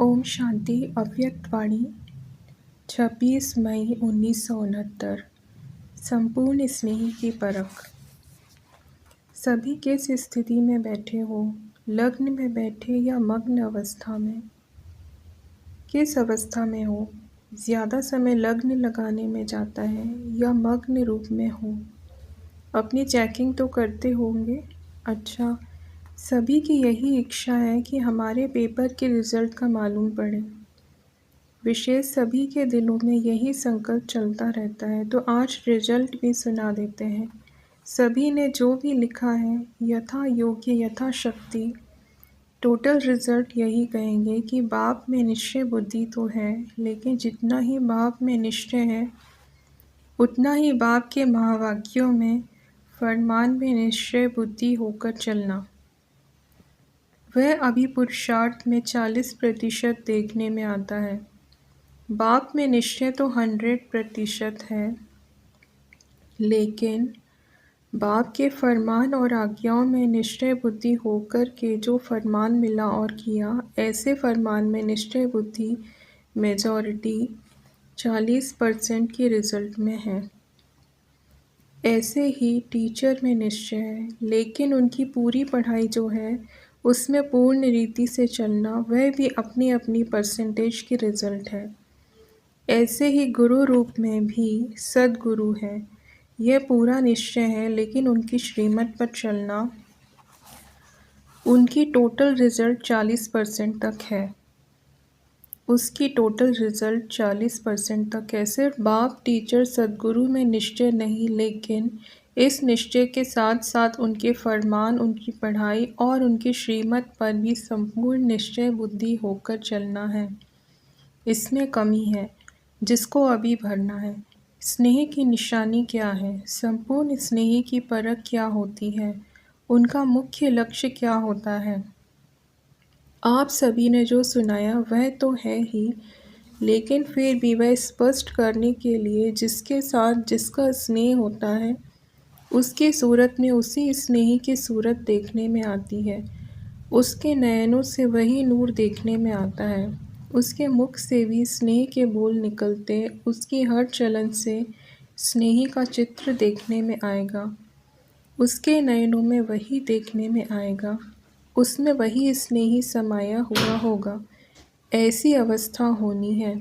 ओम शांति। अव्यक्तवाणी 26 मई 1969। संपूर्ण स्नेह की परख। सभी किस स्थिति में बैठे हो, लग्न में बैठे या मग्न अवस्था में? किस अवस्था में हो? ज़्यादा समय लग्न लगाने में जाता है या मग्न रूप में हो? अपनी चेकिंग तो करते होंगे। अच्छा, सभी की यही इच्छा है कि हमारे पेपर के रिज़ल्ट का मालूम पड़े। विशेष सभी के दिलों में यही संकल्प चलता रहता है, तो आज रिजल्ट भी सुना देते हैं। सभी ने जो भी लिखा है, यथा योग्य यथाशक्ति टोटल रिजल्ट यही कहेंगे कि बाप में निश्चय बुद्धि तो है, लेकिन जितना ही बाप में निश्चय है उतना ही बाप के महावाक्यों में फरमान में निश्चय बुद्धि होकर चलना। वह अभी पुरुषार्थ में 40% देखने में आता है। बाप में निश्चय तो 100% है, लेकिन बाप के फरमान और आज्ञाओं में निश्चय बुद्धि होकर के जो फरमान मिला और किया, ऐसे फरमान में निश्चय बुद्धि मेजॉरिटी 40% के रिजल्ट में है। ऐसे ही टीचर में निश्चय है, लेकिन उनकी पूरी पढ़ाई जो है उसमें पूर्ण रीति से चलना, वह भी अपनी अपनी परसेंटेज की रिजल्ट है। ऐसे ही गुरु रूप में भी सद्गुरु है, यह पूरा निश्चय है, लेकिन उनकी श्रीमत पर चलना, उनकी टोटल रिजल्ट 40% तक है। उसकी टोटल रिजल्ट 40% तक है। सिर्फ बाप टीचर सद्गुरु में निश्चय नहीं, लेकिन इस निश्चय के साथ साथ उनके फरमान, उनकी पढ़ाई और उनकी श्रीमत पर भी संपूर्ण निश्चय बुद्धि होकर चलना है। इसमें कमी है जिसको अभी भरना है। स्नेह की निशानी क्या है? संपूर्ण स्नेह की परख क्या होती है? उनका मुख्य लक्ष्य क्या होता है? आप सभी ने जो सुनाया वह तो है ही, लेकिन फिर भी वह स्पष्ट करने के लिए जिसके साथ जिसका स्नेह होता है, उसकी सूरत में उसी स्नेह की सूरत देखने में आती है। उसके नयनों से वही नूर देखने में आता है। उसके मुख से भी स्नेह के बोल निकलते, उसकी हर चलन से स्नेही का चित्र देखने में आएगा। उसके नयनों में वही देखने में आएगा, उसमें वही स्नेही समाया हुआ होगा। ऐसी अवस्था होनी है।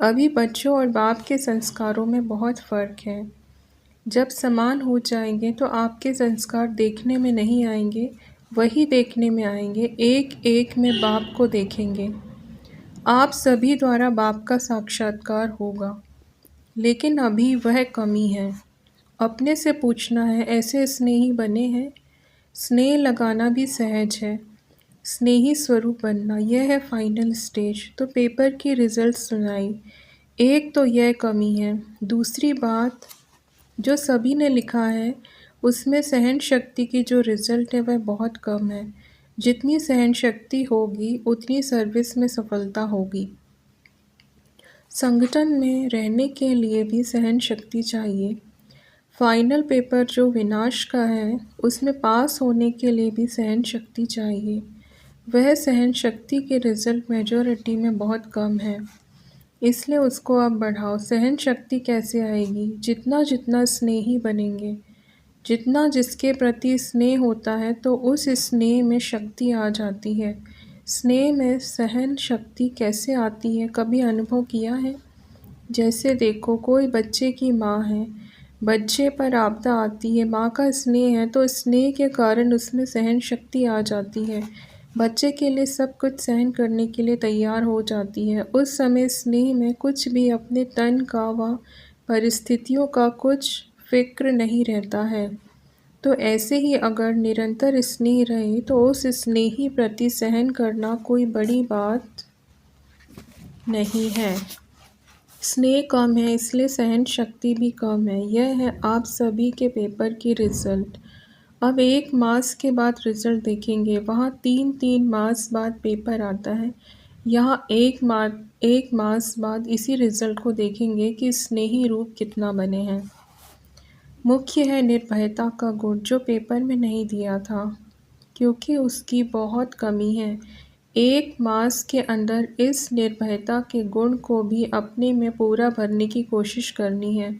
अभी बच्चों और बाप के संस्कारों में बहुत फ़र्क है। जब समान हो जाएंगे तो आपके संस्कार देखने में नहीं आएंगे, वही देखने में आएंगे। एक एक में बाप को देखेंगे। आप सभी द्वारा बाप का साक्षात्कार होगा, लेकिन अभी वह कमी है। अपने से पूछना है, ऐसे स्नेही बने हैं? स्नेह लगाना भी सहज है, स्नेही स्वरूप बनना यह है फाइनल स्टेज। तो पेपर की रिजल्ट सुनाई। एक तो यह कमी है। दूसरी बात, जो सभी ने लिखा है उसमें सहन शक्ति की जो रिज़ल्ट है वह बहुत कम है। जितनी सहन शक्ति होगी उतनी सर्विस में सफलता होगी। संगठन में रहने के लिए भी सहन शक्ति चाहिए। फाइनल पेपर जो विनाश का है उसमें पास होने के लिए भी सहन शक्ति चाहिए। वह सहन शक्ति के रिज़ल्ट मेजॉरिटी में बहुत कम है, इसलिए उसको आप बढ़ाओ। सहन शक्ति कैसे आएगी? जितना जितना स्नेही बनेंगे, जितना जिसके प्रति स्नेह होता है तो उस स्नेह में शक्ति आ जाती है। स्नेह में सहन शक्ति कैसे आती है, कभी अनुभव किया है? जैसे देखो, कोई बच्चे की माँ है, बच्चे पर आपदा आती है, माँ का स्नेह है तो स्नेह के कारण उसमें सहन शक्ति आ जाती है। बच्चे के लिए सब कुछ सहन करने के लिए तैयार हो जाती है। उस समय स्नेह में कुछ भी अपने तन का व परिस्थितियों का कुछ फिक्र नहीं रहता है। तो ऐसे ही अगर निरंतर स्नेह रहे तो उस स्नेही प्रति सहन करना कोई बड़ी बात नहीं है। स्नेह कम है इसलिए सहन शक्ति भी कम है। यह है आप सभी के पेपर की रिज़ल्ट। अब 1 मास के बाद रिज़ल्ट देखेंगे। वहाँ 3-3 मास बाद पेपर आता है। यहाँ 1 मास बाद इसी रिज़ल्ट को देखेंगे कि स्नेही रूप कितना बने हैं। मुख्य है निर्भयता का गुण, जो पेपर में नहीं दिया था, क्योंकि उसकी बहुत कमी है। 1 मास के अंदर इस निर्भयता के गुण को भी अपने में पूरा भरने की कोशिश करनी है।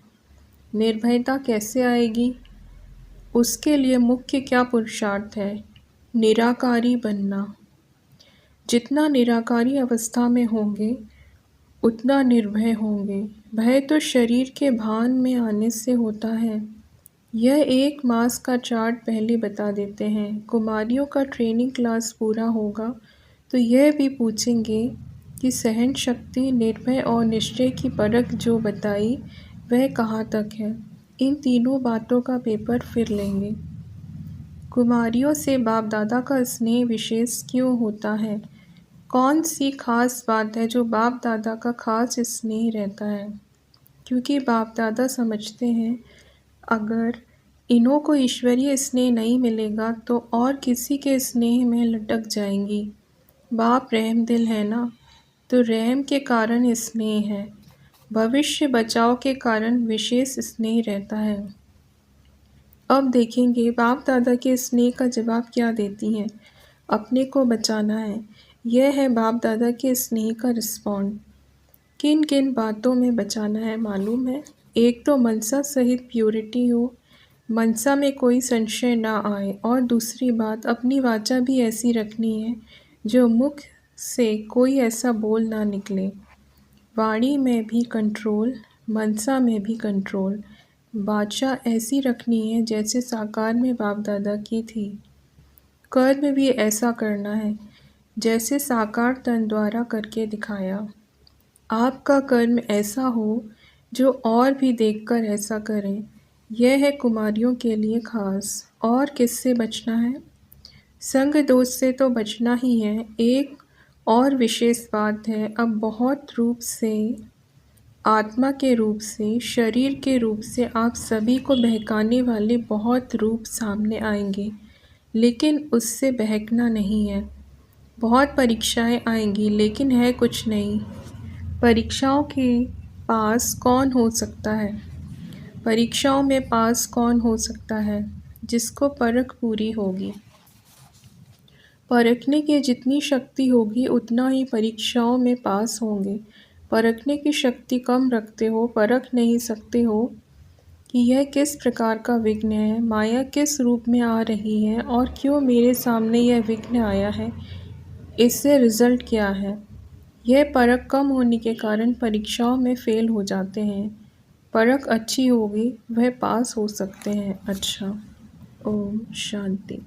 निर्भयता कैसे आएगी? उसके लिए मुख्य क्या पुरुषार्थ है? निराकारी बनना। जितना निराकारी अवस्था में होंगे उतना निर्भय होंगे। भय तो शरीर के भान में आने से होता है। यह 1 मास का चार्ट पहले बता देते हैं। कुमारियों का ट्रेनिंग क्लास पूरा होगा तो यह भी पूछेंगे कि सहन शक्ति, निर्भय और निश्चय की परख जो बताई वह कहाँ तक है। इन तीनों बातों का पेपर फिर लेंगे। कुमारियों से बाप दादा का स्नेह विशेष क्यों होता है? कौन सी खास बात है जो बाप दादा का खास स्नेह रहता है? क्योंकि बाप दादा समझते हैं अगर इन्हों को ईश्वरीय स्नेह नहीं मिलेगा तो और किसी के स्नेह में लटक जाएंगी। बाप रहम दिल है ना, तो रहम के कारण स्नेह है। भविष्य बचाव के कारण विशेष स्नेह रहता है। अब देखेंगे बाप दादा के स्नेह का जवाब क्या देती हैं। अपने को बचाना है, यह है बाप दादा के स्नेह का रिस्पॉन्ड। किन किन बातों में बचाना है मालूम है? एक तो मनसा सहित प्योरिटी हो, मनसा में कोई संशय ना आए, और दूसरी बात अपनी वाचा भी ऐसी रखनी है जो मुख से कोई ऐसा बोल ना निकले। वाणी में भी कंट्रोल, मनसा में भी कंट्रोल। वाचा ऐसी रखनी है जैसे साकार में बाप दादा की थी। कर्म भी ऐसा करना है जैसे साकार तन द्वारा करके दिखाया। आपका कर्म ऐसा हो जो और भी देखकर ऐसा करें। यह है कुमारियों के लिए खास। और किससे बचना है? संग दोष से तो बचना ही है। एक और विशेष बात है, अब बहुत रूप से, आत्मा के रूप से, शरीर के रूप से आप सभी को बहकाने वाले बहुत रूप सामने आएंगे, लेकिन उससे बहकना नहीं है। बहुत परीक्षाएं आएंगी लेकिन है कुछ नहीं। परीक्षाओं के पास कौन हो सकता है? परीक्षाओं में पास कौन हो सकता है? जिसको परख पूरी होगी। परखने की जितनी शक्ति होगी उतना ही परीक्षाओं में पास होंगे। परखने की शक्ति कम रखते हो, परख नहीं सकते हो कि यह किस प्रकार का विघ्न है, माया किस रूप में आ रही है और क्यों मेरे सामने यह विघ्न आया है, इससे रिजल्ट क्या है। यह परख कम होने के कारण परीक्षाओं में फेल हो जाते हैं। परख अच्छी होगी वह पास हो सकते हैं। अच्छा, ओम शांति।